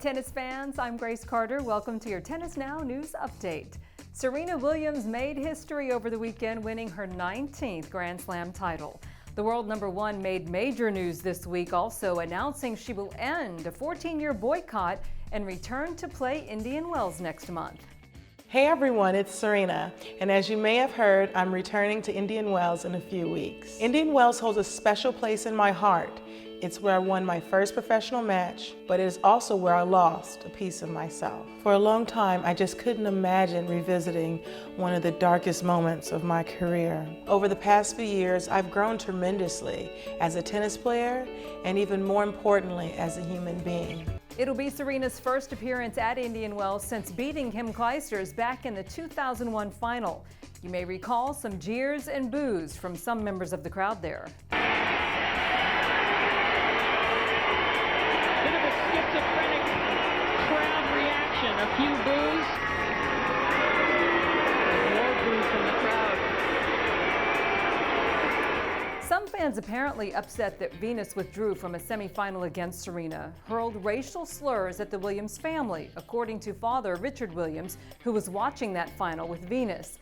tennis fans, I'm Grace Carter. Welcome to your Tennis Now News Update. Serena Williams made history over the weekend, winning her 19th Grand Slam title. The world number one made major news this week, also announcing she will end a 14-year boycott and return to play Indian Wells next month. Hey everyone, it's Serena, and as you may have heard, I'm returning to Indian Wells in a few weeks. Indian Wells holds a special place in my heart. It's where I won my first professional match, but it is also where I lost a piece of myself. For a long time, I just couldn't imagine revisiting one of the darkest moments of my career. Over the past few years, I've grown tremendously as a tennis player and even more importantly, as a human being. It'll be Serena's first appearance at Indian Wells since beating Kim Clijsters back in the 2001 final. You may recall some jeers and boos from some members of the crowd there. Bit of a schizophrenic crowd reaction, a few boos, more boos from the crowd. Some fans apparently upset that Venus withdrew from a semifinal against Serena, hurled racial slurs at the Williams family, according to father Richard Williams, who was watching that final with Venus.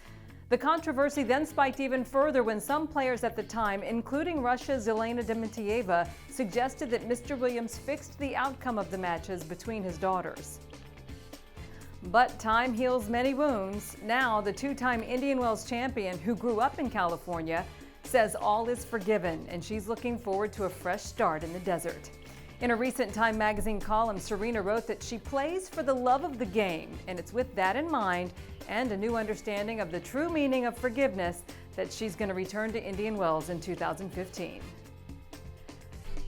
The controversy then spiked even further when some players at the time, including Russia's Elena Dementieva, suggested that Mr. Williams fixed the outcome of the matches between his daughters. But time heals many wounds. Now, the two-time Indian Wells champion, who grew up in California, says all is forgiven and she's looking forward to a fresh start in the desert. In a recent Time magazine column, Serena wrote that she plays for the love of the game, and it's with that in mind and a new understanding of the true meaning of forgiveness that she's going to return to Indian Wells in 2015.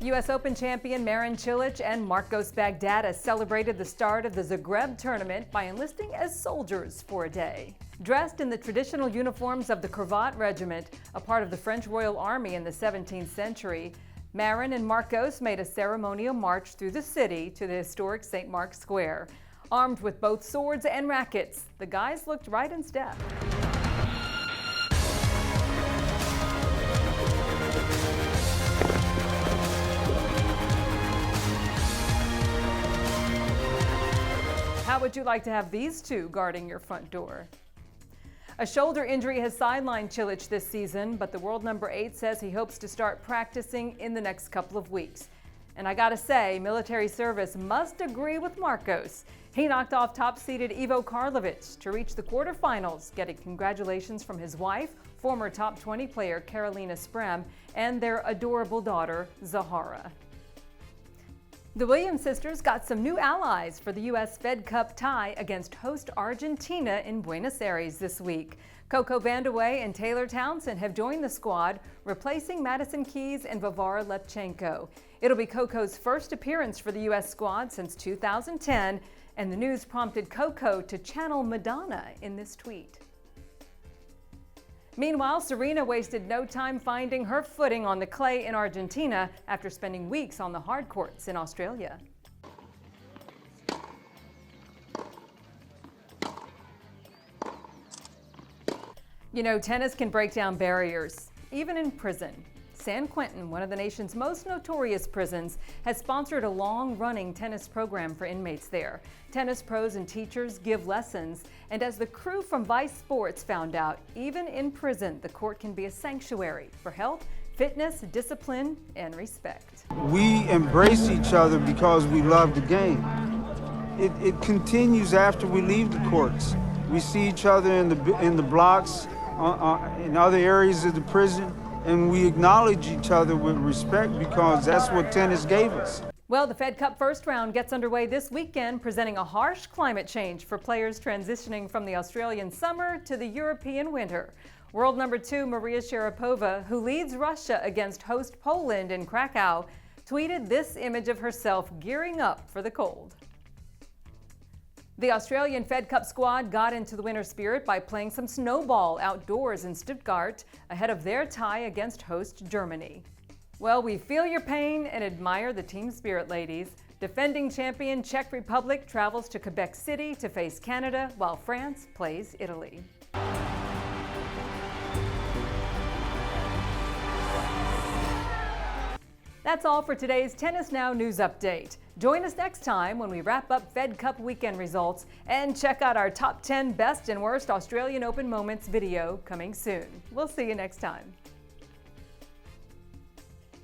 U.S. Open champion Marin Cilic and Marcos Baghdatis celebrated the start of the Zagreb tournament by enlisting as soldiers for a day. Dressed in the traditional uniforms of the Cravat Regiment, a part of the French Royal Army in the 17th century, Marin and Marcos made a ceremonial march through the city to the historic St. Mark's Square. Armed with both swords and rackets, the guys looked right in step. How would you like to have these two guarding your front door? A shoulder injury has sidelined Cilic this season, but the world number 8 says he hopes to start practicing in the next couple of weeks. And I gotta say, military service must agree with Marcos. He knocked off top-seeded Ivo Karlovic to reach the quarterfinals, getting congratulations from his wife, former top 20 player Carolina Sprem, and their adorable daughter, Zahara. The Williams sisters got some new allies for the U.S. Fed Cup tie against host Argentina in Buenos Aires this week. Coco Vandeweghe and Taylor Townsend have joined the squad, replacing Madison Keys and Varvara Lepchenko. It'll be Coco's first appearance for the U.S. squad since 2010, and the news prompted Coco to channel Madonna in this tweet. Meanwhile, Serena wasted no time finding her footing on the clay in Argentina after spending weeks on the hard courts in Australia. You know, tennis can break down barriers, even in prison. San Quentin, one of the nation's most notorious prisons, has sponsored a long-running tennis program for inmates there. Tennis pros and teachers give lessons, and as the crew from Vice Sports found out, even in prison, the court can be a sanctuary for health, fitness, discipline, and respect. We embrace each other because we love the game. It continues after we leave the courts. We see each other in the blocks, in other areas of the prison, and we acknowledge each other with respect because that's what tennis gave us. Well, the Fed Cup first round gets underway this weekend, presenting a harsh climate change for players transitioning from the Australian summer to the European winter. World number 2 Maria Sharapova, who leads Russia against host Poland in Krakow, tweeted this image of herself gearing up for the cold. The Australian Fed Cup squad got into the winter spirit by playing some snowball outdoors in Stuttgart ahead of their tie against host Germany. Well, we feel your pain and admire the team spirit, ladies. Defending champion Czech Republic travels to Quebec City to face Canada, while France plays Italy. That's all for today's Tennis Now News Update. Join us next time when we wrap up Fed Cup weekend results and check out our top 10 best and worst Australian Open moments video coming soon. We'll see you next time.